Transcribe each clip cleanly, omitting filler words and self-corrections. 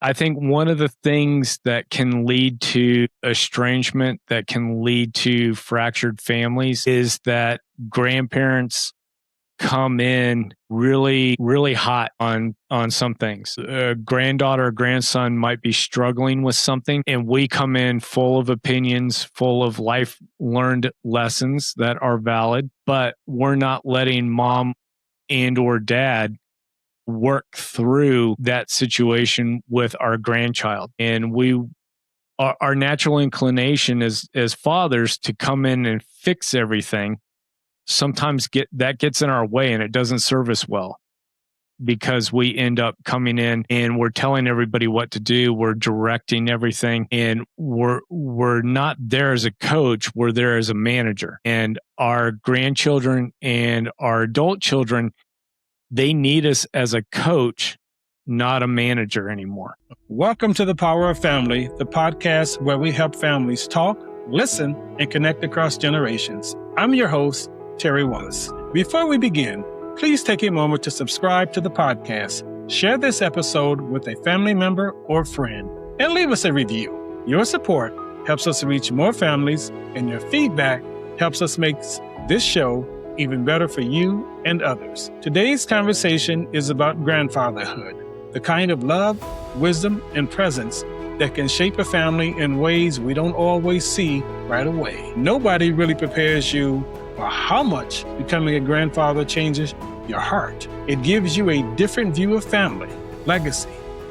I think one of the things that can lead to estrangement, that can lead to fractured families, is that grandparents come in really hot on some things. A granddaughter or grandson might be struggling with something, and we come in full of opinions, full of life learned lessons that are valid, but we're not letting mom and or dad work through that situation with our grandchild. And our natural inclination as fathers to come in and fix everything sometimes gets in our way, and it doesn't serve us well, because we end up coming in and we're telling everybody what to do, we're directing everything, and we're not there as a coach, we're there as a manager. And our grandchildren and our adult children, they need us as a coach, not a manager anymore. Welcome to The Power of Family, the podcast where we help families talk, listen, and connect across generations. I'm your host, Terry Willis. Before we begin, please take a moment to subscribe to the podcast, share this episode with a family member or friend, and leave us a review. Your support helps us reach more families, and your feedback helps us make this show even better for you and others. Today's conversation is about grandfatherhood, the kind of love, wisdom, and presence that can shape a family in ways we don't always see right away. Nobody really prepares you for how much becoming a grandfather changes your heart. It gives you a different view of family, legacy,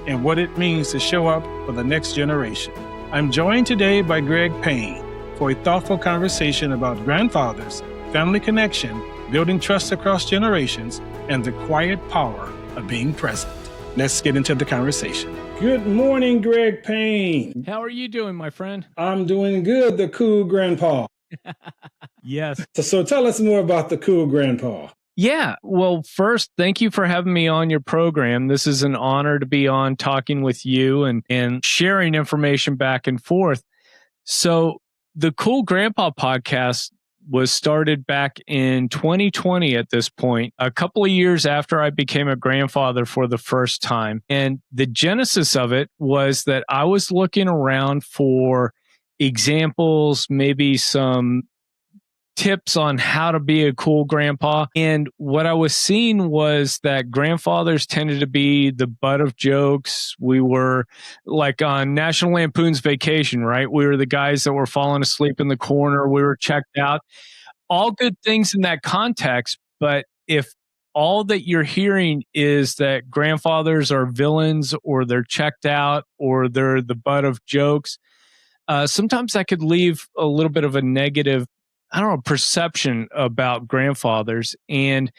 and what it means to show up for the next generation. I'm joined today by Greg Payne for a thoughtful conversation about grandfathers, family connection, building trust across generations, and the quiet power of being present. Let's get into the conversation. Good morning, Greg Payne. How are you doing, my friend? I'm doing good, the cool grandpa. Yes. So tell us more about the cool grandpa. Yeah. Well, first, thank you for having me on your program. This is an honor to be on talking with you and sharing information back and forth. So the Cool Grandpa podcast was started back in 2020 at this point, a couple of years after I became a grandfather for the first time. And the genesis of it was that I was looking around for examples, maybe some tips on how to be a cool grandpa. And what I was seeing was that grandfathers tended to be the butt of jokes. We were like on National Lampoon's Vacation, right? We were the guys that were falling asleep in the corner. We were checked out. All good things in that context. But if all that you're hearing is that grandfathers are villains, or they're checked out, or they're the butt of jokes, sometimes that could leave a little bit of a negative, perception about grandfathers. And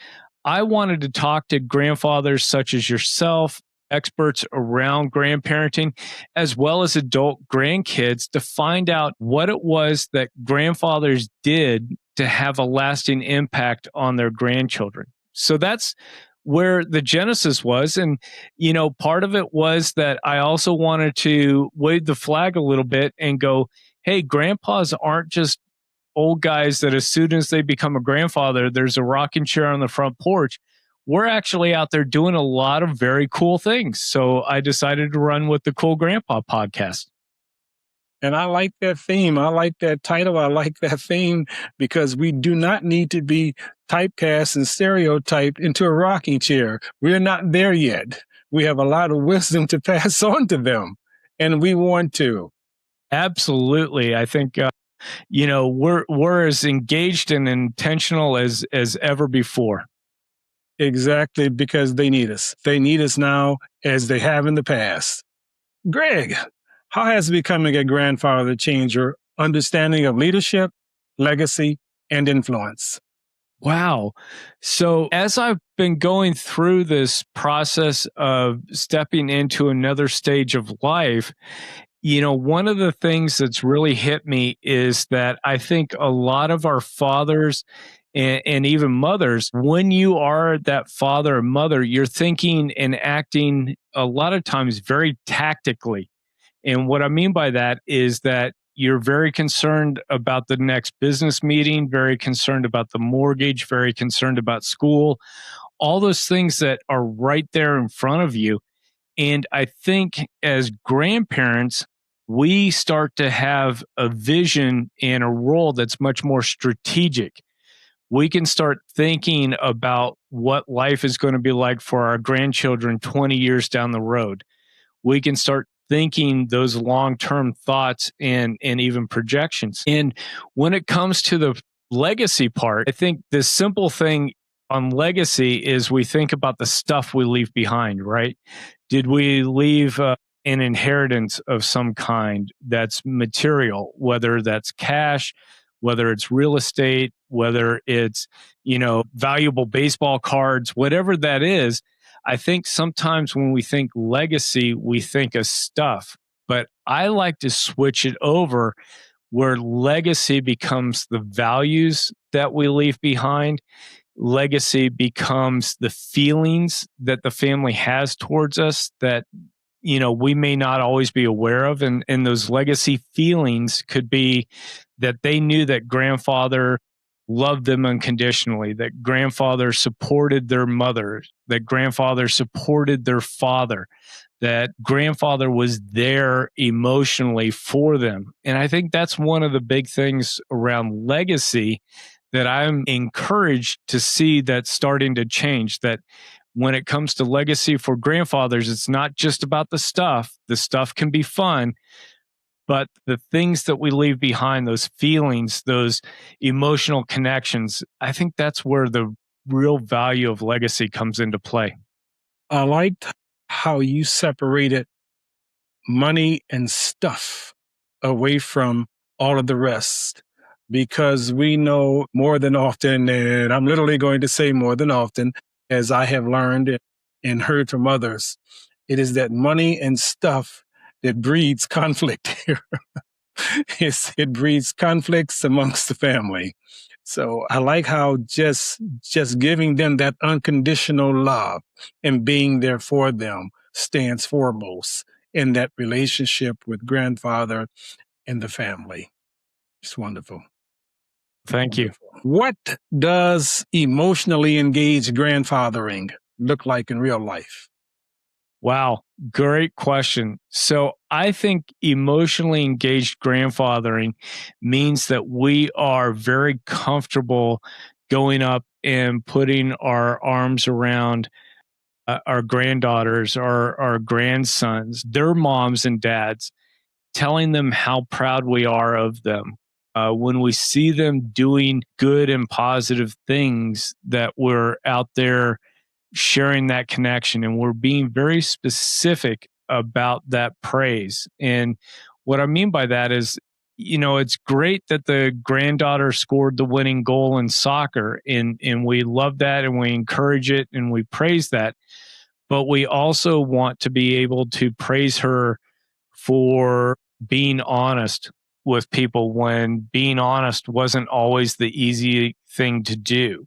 I wanted to talk to grandfathers such as yourself, experts around grandparenting, as well as adult grandkids, to find out what it was that grandfathers did to have a lasting impact on their grandchildren. So that's where the genesis was. And, part of it was that I also wanted to wave the flag a little bit and go, hey, grandpas aren't just old guys that as soon as they become a grandfather, there's a rocking chair on the front porch. We're actually out there doing a lot of very cool things. So I decided to run with the Cool Grandpa podcast. And I like that theme. I like that title. I like that theme, because we do not need to be typecast and stereotyped into a rocking chair. We're not there yet. We have a lot of wisdom to pass on to them, and we want to. Absolutely. I think, we're as engaged and intentional as ever before. Exactly, because they need us. They need us now as they have in the past. Greg, how has becoming a grandfather changed your understanding of leadership, legacy, and influence? Wow. So as I've been going through this process of stepping into another stage of life, one of the things that's really hit me is that I think a lot of our fathers and even mothers, when you are that father or mother, you're thinking and acting a lot of times very tactically. And what I mean by that is that you're very concerned about the next business meeting, very concerned about the mortgage, very concerned about school, all those things that are right there in front of you. And I think as grandparents, we start to have a vision and a role that's much more strategic. We can start thinking about what life is going to be like for our grandchildren 20 years down the road. We can start thinking those long-term thoughts and even projections. And when it comes to the legacy part, I think the simple thing on legacy is we think about the stuff we leave behind, right? Did we leave an inheritance of some kind that's material, whether that's cash, whether it's real estate, whether it's, valuable baseball cards, whatever that is. I think sometimes when we think legacy, we think of stuff, but I like to switch it over where legacy becomes the values that we leave behind. Legacy becomes the feelings that the family has towards us that, we may not always be aware of. And those legacy feelings could be that they knew that grandfather loved them unconditionally, that grandfather supported their mother, that grandfather supported their father, that grandfather was there emotionally for them. And I think that's one of the big things around legacy that I'm encouraged to see that's starting to change. That when it comes to legacy for grandfathers, it's not just about the stuff. The stuff can be fun, but the things that we leave behind, those feelings, those emotional connections, I think that's where the real value of legacy comes into play. I liked how you separated money and stuff away from all of the rest, because we know more than often, and I'm literally going to say more than often, as I have learned and heard from others, it is that money and stuff that breeds conflict here. It breeds conflicts amongst the family. So I like how just giving them that unconditional love and being there for them stands foremost in that relationship with grandfather and the family. It's wonderful. Thank you. What does emotionally engaged grandfathering look like in real life? Wow, great question. So I think emotionally engaged grandfathering means that we are very comfortable going up and putting our arms around our granddaughters, our grandsons, their moms and dads, telling them how proud we are of them. When we see them doing good and positive things, that we're out there sharing that connection and we're being very specific about that praise. And what I mean by that is, it's great that the granddaughter scored the winning goal in soccer, and we love that and we encourage it and we praise that. But we also want to be able to praise her for being honest with people when being honest wasn't always the easy thing to do.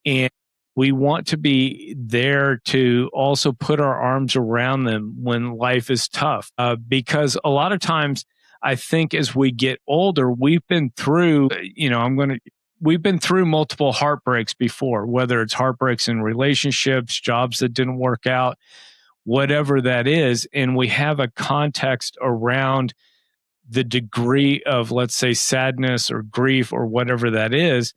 And we want to be there to also put our arms around them when life is tough. Because a lot of times, I think as we get older, we've been through, we've been through multiple heartbreaks before, whether it's heartbreaks in relationships, jobs that didn't work out, whatever that is. And we have a context around the degree of, let's say, sadness or grief or whatever that is.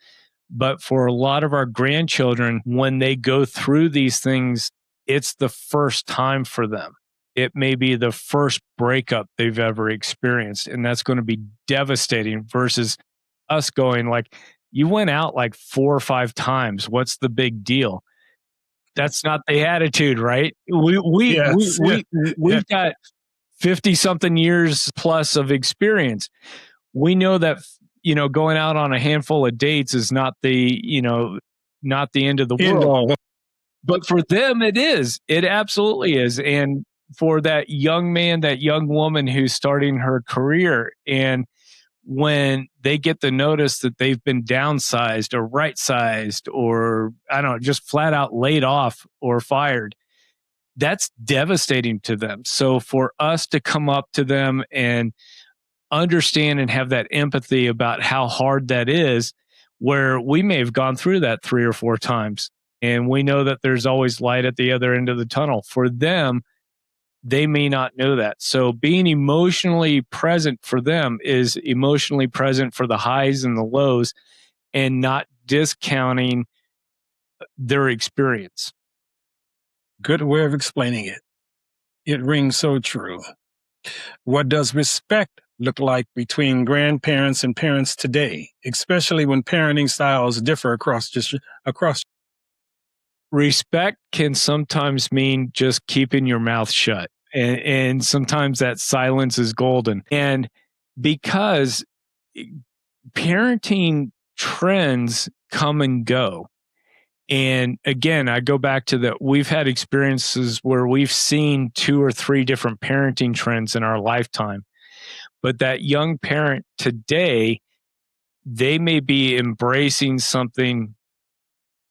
But for a lot of our grandchildren, when they go through these things, it's the first time for them. It may be the first breakup they've ever experienced. And that's going to be devastating versus us going like, you went out like 4 or 5 times. What's the big deal? That's not the attitude, right? We've got 50 something years plus of experience. We know that, going out on a handful of dates is not the end of the world. But for them, it is. It absolutely is. And for that young man, that young woman who's starting her career, and when they get the notice that they've been downsized or right-sized or, I don't know, just flat out laid off or fired, that's devastating to them. So for us to come up to them and understand and have that empathy about how hard that is, where we may have gone through that 3 or 4 times, and we know that there's always light at the other end of the tunnel. For them, they may not know that. So being emotionally present for them is emotionally present for the highs and the lows and not discounting their experience. Good way of explaining it. It rings so true. What does respect look like between grandparents and parents today, especially when parenting styles differ across? Respect can sometimes mean just keeping your mouth shut. And sometimes that silence is golden. And because parenting trends come and go. And again, I go back to that we've had experiences where we've seen 2 or 3 different parenting trends in our lifetime. But that young parent today, they may be embracing something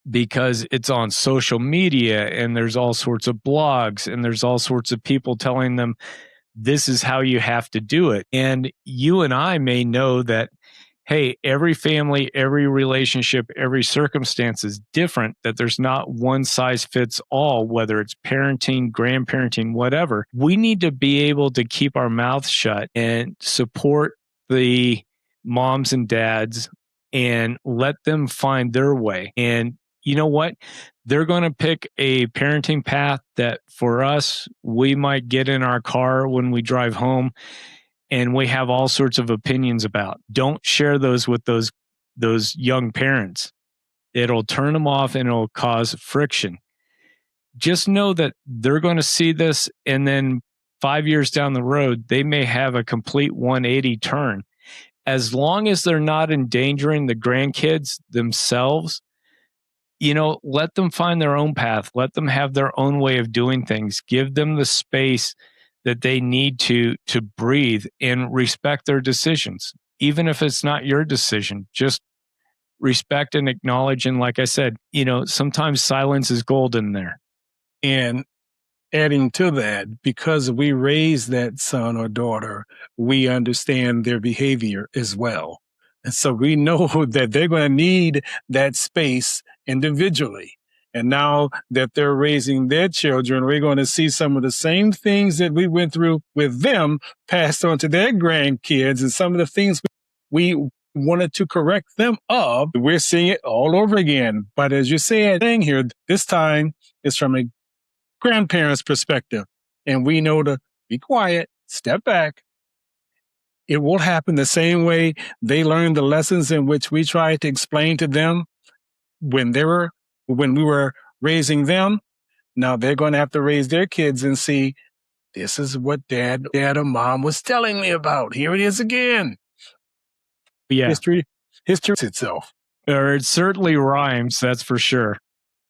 because it's on social media and there's all sorts of blogs and there's all sorts of people telling them this is how you have to do it. And you and I may know that, hey, every family, every relationship, every circumstance is different, that there's not one size fits all, whether it's parenting, grandparenting, whatever. We need to be able to keep our mouths shut and support the moms and dads and let them find their way. And you know what? They're going to pick a parenting path that for us, we might get in our car when we drive home and we have all sorts of opinions about. Don't share those with those young parents. It'll turn them off and it'll cause friction. Just know that they're going to see this, and then 5 years down the road, they may have a complete 180 turn. As long as they're not endangering the grandkids themselves, let them find their own path. Let them have their own way of doing things. Give them the space that they need to breathe and respect their decisions. Even if it's not your decision, just respect and acknowledge. And like I said, sometimes silence is golden there. And adding to that, because we raise that son or daughter, we understand their behavior as well. And so we know that they're going to need that space individually. And now that they're raising their children, we're going to see some of the same things that we went through with them passed on to their grandkids, and some of the things we wanted to correct them of, we're seeing it all over again. But as you said, here, this time is from a grandparent's perspective. And we know to be quiet, step back. It will happen the same way they learned the lessons in which we tried to explain to them when we were raising them. Now they're going to have to raise their kids and see, this is what dad or mom was telling me about. Here it is again. Yeah. History itself. Or it certainly rhymes, that's for sure.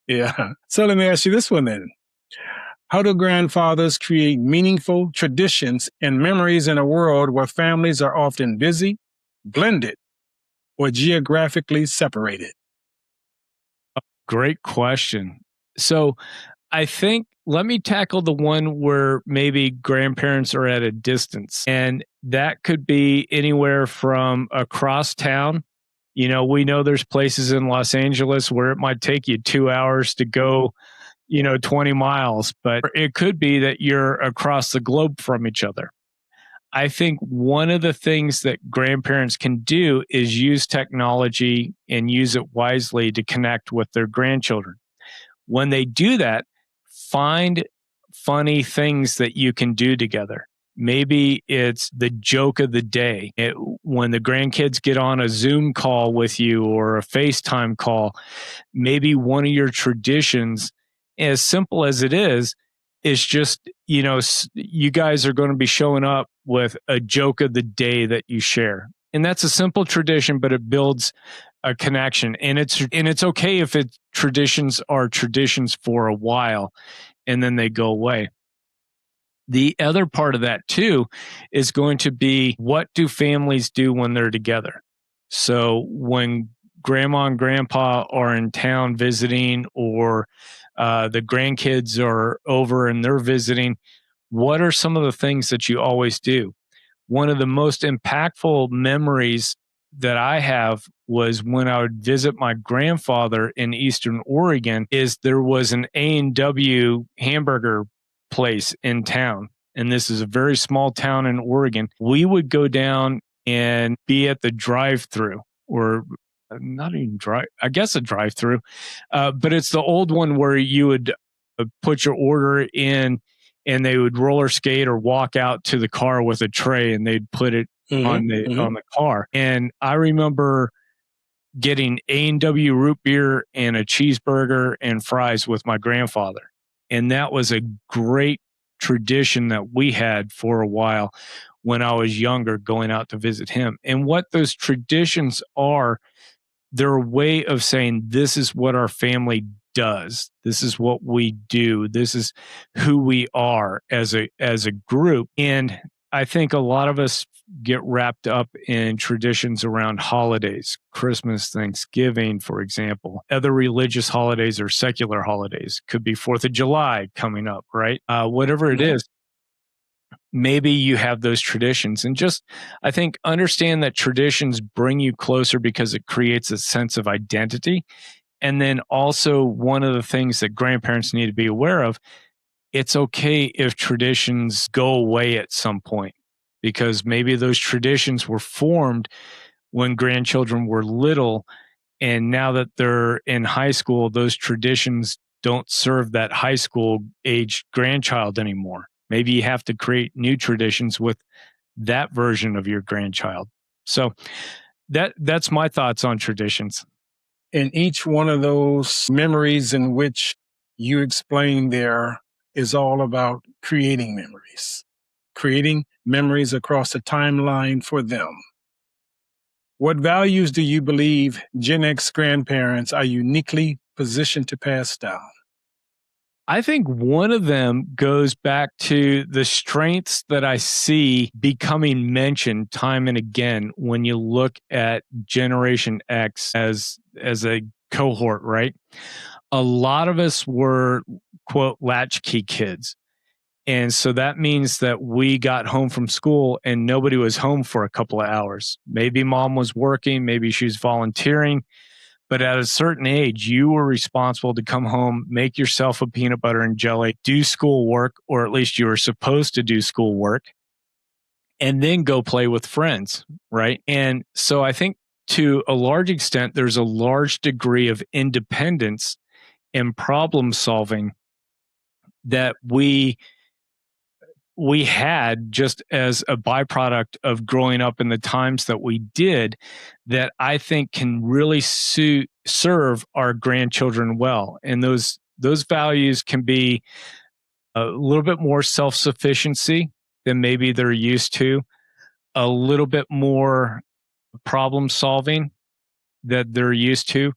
Yeah. So let me ask you this one then. How do grandfathers create meaningful traditions and memories in a world where families are often busy, blended, or geographically separated? Great question. So I think let me tackle the one where maybe grandparents are at a distance. And that could be anywhere from across town. We know there's places in Los Angeles where it might take you 2 hours to go 20 miles, but it could be that you're across the globe from each other. I think one of the things that grandparents can do is use technology and use it wisely to connect with their grandchildren. When they do that, find funny things that you can do together. Maybe it's the joke of the day. When the grandkids get on a Zoom call with you or a FaceTime call, maybe one of your traditions, as simple as it is just, you guys are going to be showing up with a joke of the day that you share. And that's a simple tradition, but it builds a connection. And it's okay if traditions are traditions for a while and then they go away. The other part of that too is going to be, what do families do when they're together? So when grandma and grandpa are in town visiting, or the grandkids are over and they're visiting, what are some of the things that you always do? One of the most impactful memories that I have was when I would visit my grandfather in Eastern Oregon. There was an A&W hamburger place in town. and this is a very small town in Oregon, we would go down and be at the drive-through, or not even I guess a drive-through, but it's the old one where you would put your order in and they would roller skate or walk out to the car with a tray and they'd put it on the car. And I remember getting A&W root beer and a cheeseburger and fries with my grandfather. And that was a great tradition that we had for a while when I was younger, going out to visit him. And what those traditions are, they're a way of saying, this is what our family does. This is what we do. This is who we are as a group. And I think a lot of us get wrapped up in traditions around holidays, Christmas, Thanksgiving, for example, other religious holidays or secular holidays. Could be 4th of July coming up, right? Whatever it is, maybe you have those traditions. And just, I think, understand that traditions bring you closer because it creates a sense of identity. And then also, one of the things that grandparents need to be aware of, it's okay if traditions go away at some point, because maybe those traditions were formed when grandchildren were little. And now that they're in high school, those traditions don't serve that high school age grandchild anymore. Maybe you have to create new traditions with that version of your grandchild. So that's my thoughts on traditions. And each one of those memories in which you explain there is all about creating memories across a timeline for them. What values do you believe Gen X grandparents are uniquely positioned to pass down? I think one of them goes back to the strengths that I see becoming mentioned time and again when you look at Generation X as a cohort, right? A lot of us were, quote, latchkey kids. And so that means that we got home from school and nobody was home for a couple of hours. Maybe mom was working, maybe she was volunteering. But at a certain age, you were responsible to come home, make yourself a peanut butter and jelly, do schoolwork, or at least you were supposed to do schoolwork, and then go play with friends, right? And so I think to a large extent, there's a large degree of independence and problem solving that we had just as a byproduct of growing up in the times that we did, that I think can really serve our grandchildren well. And those values can be a little bit more self-sufficiency than maybe they're used to, a little bit more problem solving that they're used to,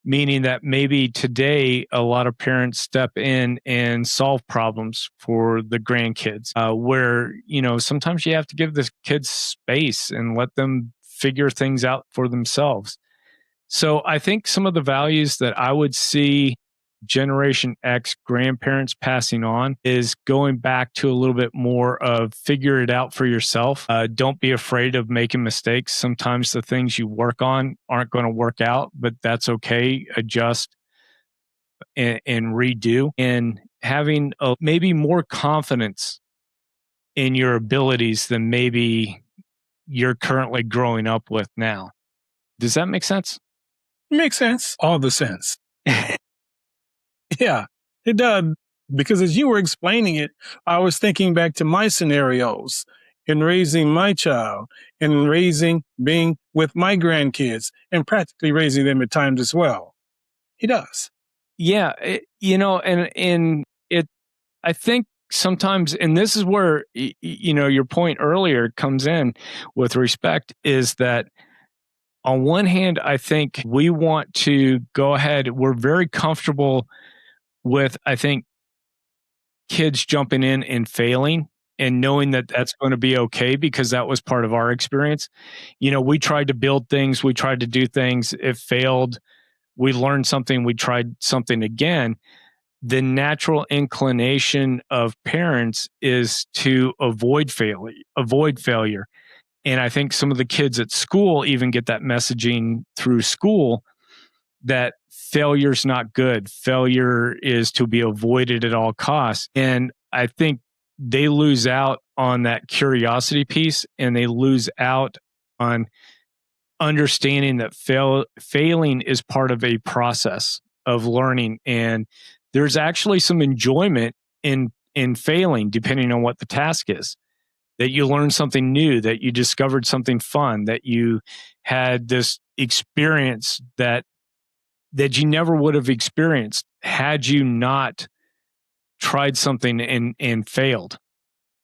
meaning that maybe today a lot of parents step in and solve problems for the grandkids, where, sometimes you have to give the kids space and let them figure things out for themselves. So I think some of the values that I would see Generation X grandparents passing on is going back to a little bit more of figure it out for yourself. Don't be afraid of making mistakes. Sometimes the things you work on aren't going to work out, but that's okay. Adjust and redo, and having maybe more confidence in your abilities than maybe you're currently growing up with now. Does that make sense? Makes sense. All the sense. Yeah, it does. Because as you were explaining it, I was thinking back to my scenarios in raising my child and being with my grandkids and practically raising them at times as well. He does. Yeah. I think sometimes, and this is where, your point earlier comes in with respect, is that on one hand, I think we want to go ahead. We're very comfortable with, I think, kids jumping in and failing and knowing that that's going to be okay because that was part of our experience. We tried to build things. We tried to do things. It failed. We learned something. We tried something again. The natural inclination of parents is to avoid failure. And I think some of the kids at school even get that messaging through school that failure's not good. Failure is to be avoided at all costs. And I think they lose out on that curiosity piece, and they lose out on understanding that failing is part of a process of learning, and there's actually some enjoyment in failing, depending on what the task is. That you learned something new, that you discovered something fun, that you had this experience that you never would have experienced had you not tried something and failed.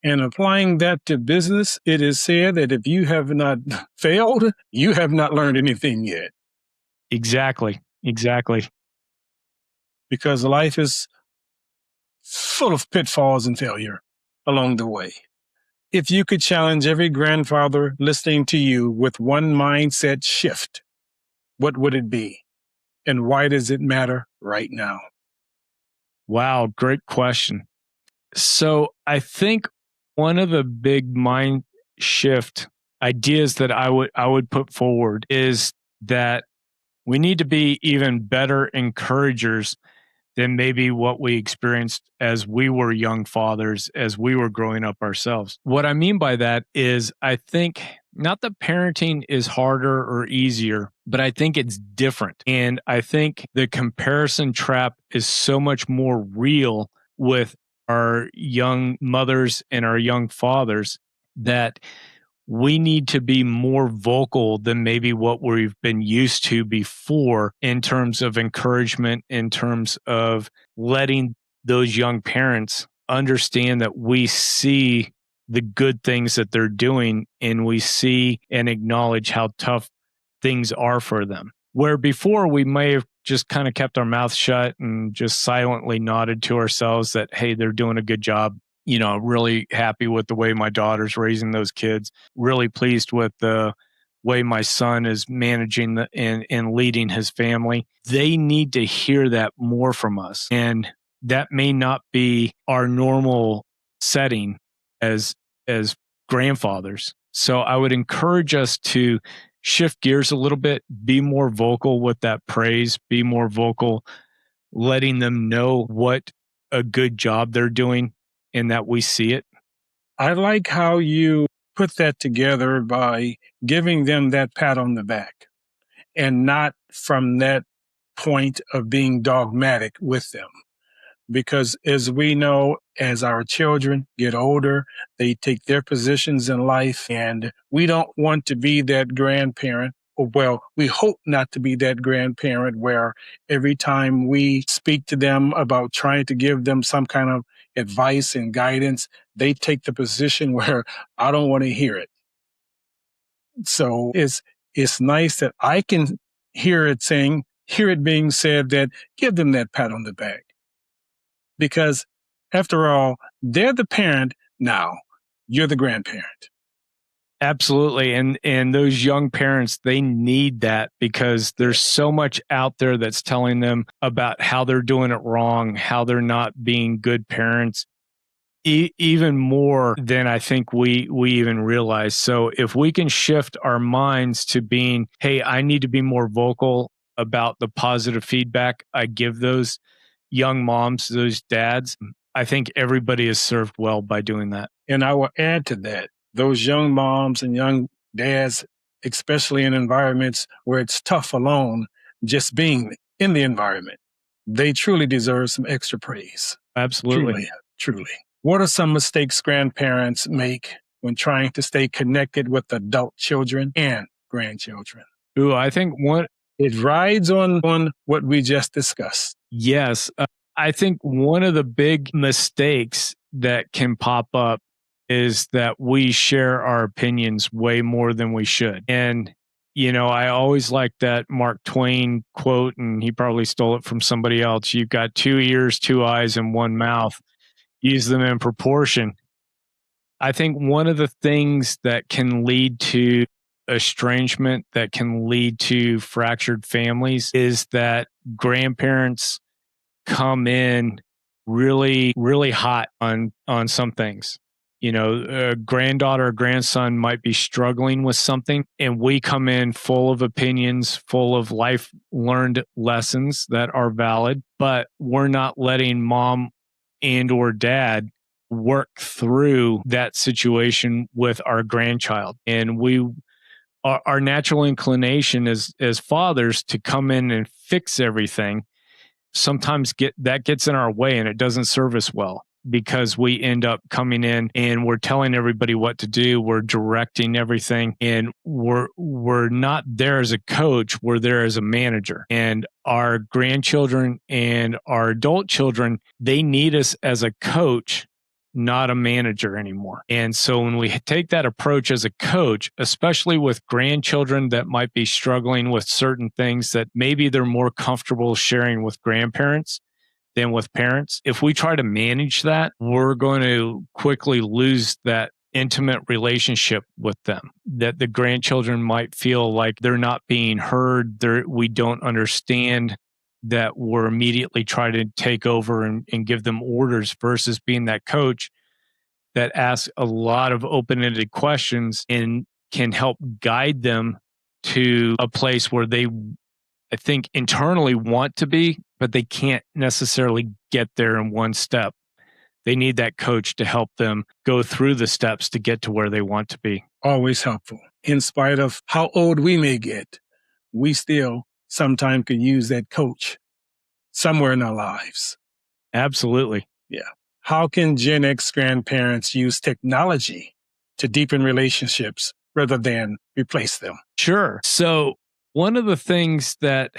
And applying that to business, it is said that if you have not failed, you have not learned anything yet. Exactly. Because life is full of pitfalls and failure along the way. If you could challenge every grandfather listening to you with one mindset shift, what would it be? And why does it matter right now? Wow, great question. So I think one of the big mind shift ideas that I would put forward is that we need to be even better encouragers than maybe what we experienced as we were young fathers, as we were growing up ourselves. What I mean by that is I think not that parenting is harder or easier, but I think it's different. And I think the comparison trap is so much more real with our young mothers and our young fathers that we need to be more vocal than maybe what we've been used to before in terms of encouragement, in terms of letting those young parents understand that we see the good things that they're doing and we see and acknowledge how tough things are for them. Where before we may have just kind of kept our mouth shut and just silently nodded to ourselves that, hey, they're doing a good job. You know, really happy with the way my daughter's raising those kids. Really pleased with the way my son is managing and leading his family. They need to hear that more from us. And that may not be our normal setting as grandfathers. So I would encourage us to shift gears a little bit, be more vocal with that praise, be more vocal, letting them know what a good job they're doing and that we see it. I like how you put that together by giving them that pat on the back and not from that point of being dogmatic with them. Because as we know, as our children get older, they take their positions in life, and we don't want to be that grandparent. Well, we hope not to be that grandparent where every time we speak to them about trying to give them some kind of advice and guidance, they take the position where I don't want to hear it. So it's nice that I can hear it being said that give them that pat on the back. Because after all, they're the parent now. You're the grandparent. Absolutely. And those young parents, they need that because there's so much out there that's telling them about how they're doing it wrong, how they're not being good parents, even more than I think we even realize. So if we can shift our minds to being, hey, I need to be more vocal about the positive feedback I give those young moms, those dads, I think everybody is served well by doing that. And I will add to that, those young moms and young dads, especially in environments where it's tough alone, just being in the environment, they truly deserve some extra praise. Absolutely. Truly. What are some mistakes grandparents make when trying to stay connected with adult children and grandchildren? Ooh, I think it rides on what we just discussed. Yes. I think one of the big mistakes that can pop up is that we share our opinions way more than we should. And, you know, I always like that Mark Twain quote, and he probably stole it from somebody else. You've got 2 ears, 2 eyes, and 1 mouth. Use them in proportion. I think one of the things that can lead to estrangement, that can lead to fractured families, is that grandparents come in really, really hot on some things. You know, a granddaughter or grandson might be struggling with something, and we come in full of opinions, full of life learned lessons that are valid, but we're not letting mom and or dad work through that situation with our grandchild. And our natural inclination as fathers to come in and fix everything sometimes gets in our way, and it doesn't serve us well, because we end up coming in and we're telling everybody what to do, we're directing everything, and we're not there as a coach, we're there as a manager. And our grandchildren and our adult children, they need us as a coach, not a manager anymore. And so when we take that approach as a coach, especially with grandchildren that might be struggling with certain things that maybe they're more comfortable sharing with grandparents than with parents, if we try to manage that, we're going to quickly lose that intimate relationship with them, that the grandchildren might feel like they're not being heard, we don't understand, that we're immediately trying to take over and give them orders, versus being that coach that asks a lot of open-ended questions and can help guide them to a place where they, I think, internally want to be, but they can't necessarily get there in one step. They need that coach to help them go through the steps to get to where they want to be. Always helpful. In spite of how old we may get, we still sometimes could use that coach somewhere in our lives. Absolutely. Yeah. How can Gen X grandparents use technology to deepen relationships rather than replace them? Sure. So one of the things that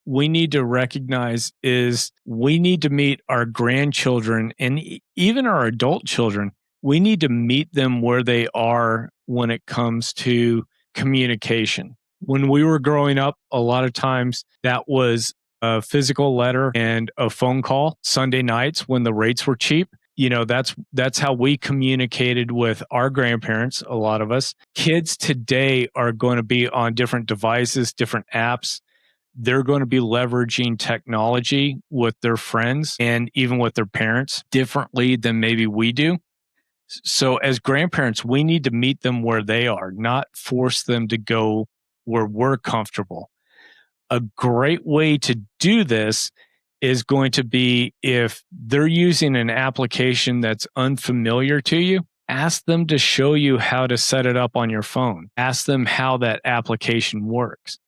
we need to recognize is we need to meet our grandchildren and even our adult children. We need to meet them where they are when it comes to communication. When we were growing up, a lot of times that was a physical letter and a phone call Sunday nights when the rates were cheap. That's how we communicated with our grandparents, a lot of us. Kids today are going to be on different devices, different apps. They're going to be leveraging technology with their friends and even with their parents differently than maybe we do. So as grandparents, we need to meet them where they are, not force them to go where we're comfortable. A great way to do this is going to be, if they're using an application that's unfamiliar to you, ask them to show you how to set it up on your phone. Ask them how that application works.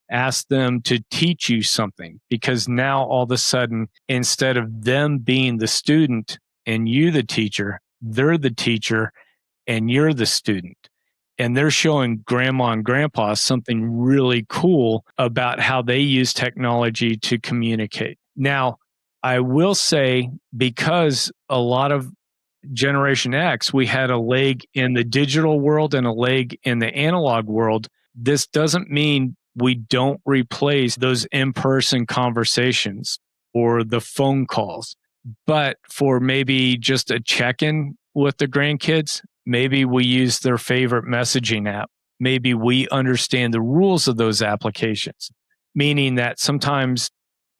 Ask them to teach you something, because now all of a sudden, instead of them being the student and you the teacher, they're the teacher and you're the student. And they're showing grandma and grandpa something really cool about how they use technology to communicate. Now, I will say, because a lot of Generation X, we had a leg in the digital world and a leg in the analog world. This doesn't mean we don't replace those in-person conversations or the phone calls. But for maybe just a check-in with the grandkids, maybe we use their favorite messaging app. Maybe we understand the rules of those applications, meaning that sometimes,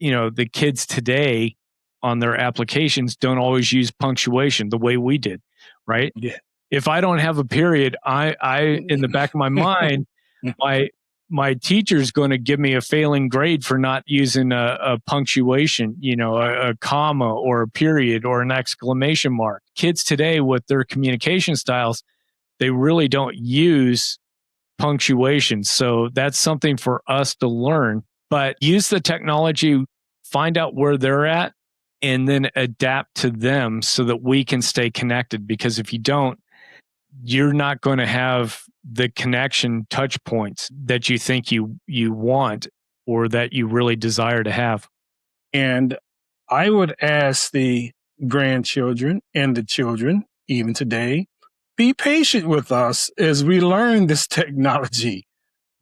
the kids today on their applications don't always use punctuation the way we did, right? Yeah. If I don't have a period, I in the back of my mind, my teacher's going to give me a failing grade for not using a punctuation, a comma or a period or an exclamation mark. Kids today, with their communication styles, they really don't use punctuation. So that's something for us to learn. But use the technology, find out where they're at, and then adapt to them so that we can stay connected. Because if you don't, you're not going to have the connection touch points that you think you want or that you really desire to have. And I would ask the grandchildren and the children, even today, be patient with us as we learn this technology,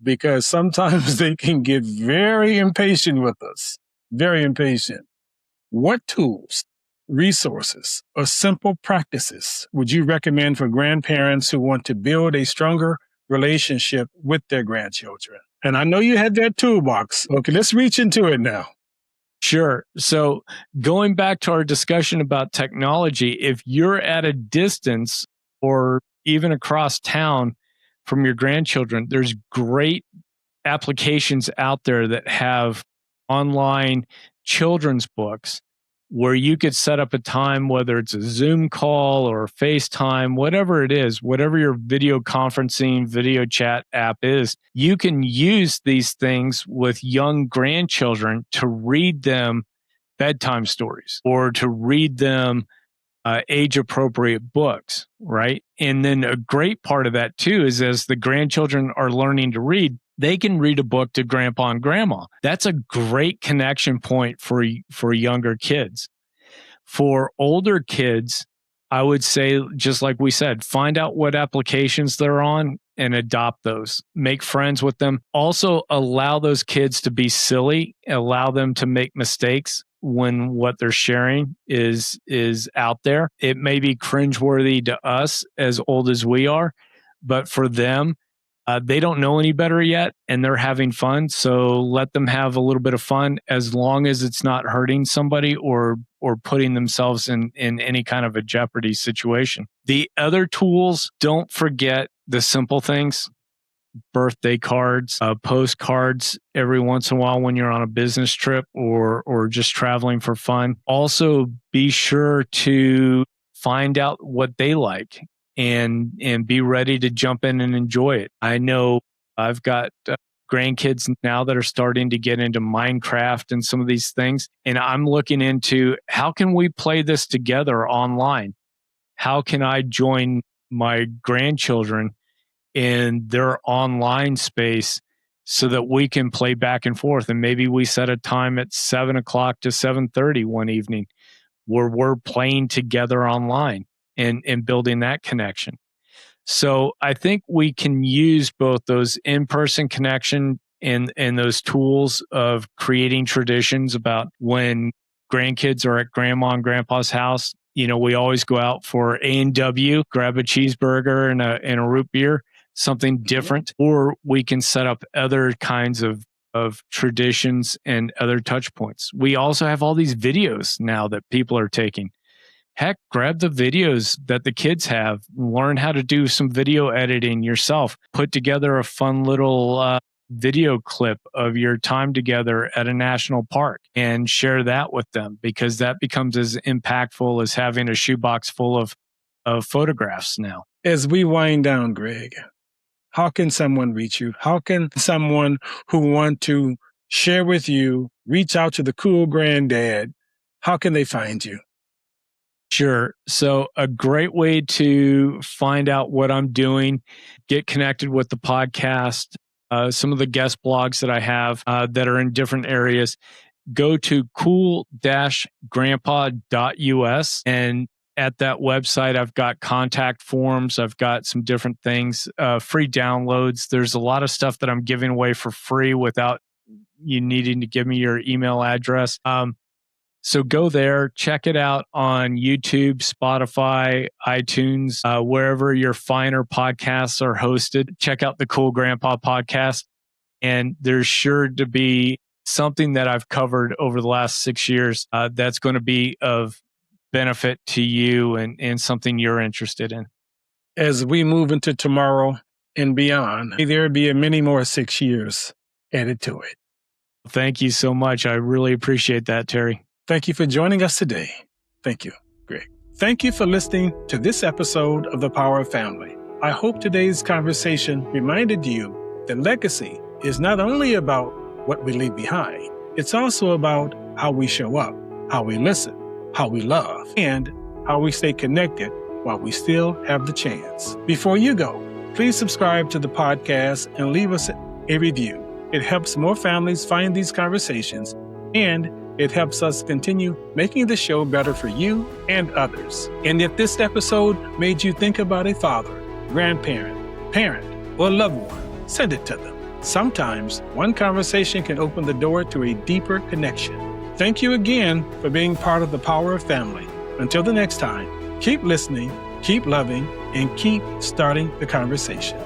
because sometimes they can get very impatient with us, very impatient. What tools, resources, or simple practices would you recommend for grandparents who want to build a stronger relationship with their grandchildren? And I know you had that toolbox. Okay, let's reach into it now. Sure. So going back to our discussion about technology, if you're at a distance or even across town from your grandchildren, there's great applications out there that have online children's books where you could set up a time, whether it's a Zoom call or FaceTime, whatever it is, whatever your video conferencing, video chat app is, you can use these things with young grandchildren to read them bedtime stories or to read them age-appropriate books, right? And then a great part of that too is as the grandchildren are learning to read, they can read a book to grandpa and grandma. That's a great connection point for younger kids. For older kids, I would say, just like we said, find out what applications they're on and adopt those. Make friends with them. Also, allow those kids to be silly. Allow them to make mistakes when what they're sharing is out there. It may be cringeworthy to us as old as we are, but for them, they don't know any better yet, and they're having fun. So let them have a little bit of fun, as long as it's not hurting somebody or putting themselves in any kind of a jeopardy situation. The other tools, don't forget the simple things. Birthday cards, postcards every once in a while when you're on a business trip or just traveling for fun. Also, be sure to find out what they like and be ready to jump in and enjoy it. I know I've got grandkids now that are starting to get into Minecraft and some of these things, and I'm looking into how can we play this together online? How can I join my grandchildren in their online space so that we can play back and forth? And maybe we set a time at 7:00 to 7:30 one evening where we're playing together online and building that connection. So I think we can use both those in-person connection and those tools of creating traditions about when grandkids are at grandma and grandpa's house. You know, we always go out for A&W, grab a cheeseburger and a root beer, something different, or we can set up other kinds of traditions and other touch points. We also have all these videos now that people are taking. Heck, grab the videos that the kids have, learn how to do some video editing yourself, put together a fun little video clip of your time together at a national park and share that with them, because that becomes as impactful as having a shoebox full of photographs now. As we wind down, Greg, how can someone reach you? How can someone who want to share with you, reach out to the cool granddad? How can they find you? Sure. So a great way to find out what I'm doing, get connected with the podcast, some of the guest blogs that I have that are in different areas, go to cool-grandpa.us. And at that website, I've got contact forms. I've got some different things, free downloads. There's a lot of stuff that I'm giving away for free without you needing to give me your email address. So go there, check it out on YouTube, Spotify, iTunes, wherever your finer podcasts are hosted. Check out the Cool Grandpa podcast. And there's sure to be something that I've covered over the last 6 years that's going to be of benefit to you and something you're interested in. As we move into tomorrow and beyond, may there be many more 6 years added to it. Thank you so much. I really appreciate that, Terry. Thank you for joining us today. Thank you, Greg. Thank you for listening to this episode of The Power of Family. I hope today's conversation reminded you that legacy is not only about what we leave behind, it's also about how we show up, how we listen, how we love, and how we stay connected while we still have the chance. Before you go, please subscribe to the podcast and leave us a review. It helps more families find these conversations, and it helps us continue making the show better for you and others. And if this episode made you think about a father, grandparent, parent, or loved one, send it to them. Sometimes one conversation can open the door to a deeper connection. Thank you again for being part of the Power of Family. Until the next time, keep listening, keep loving, and keep starting the conversation.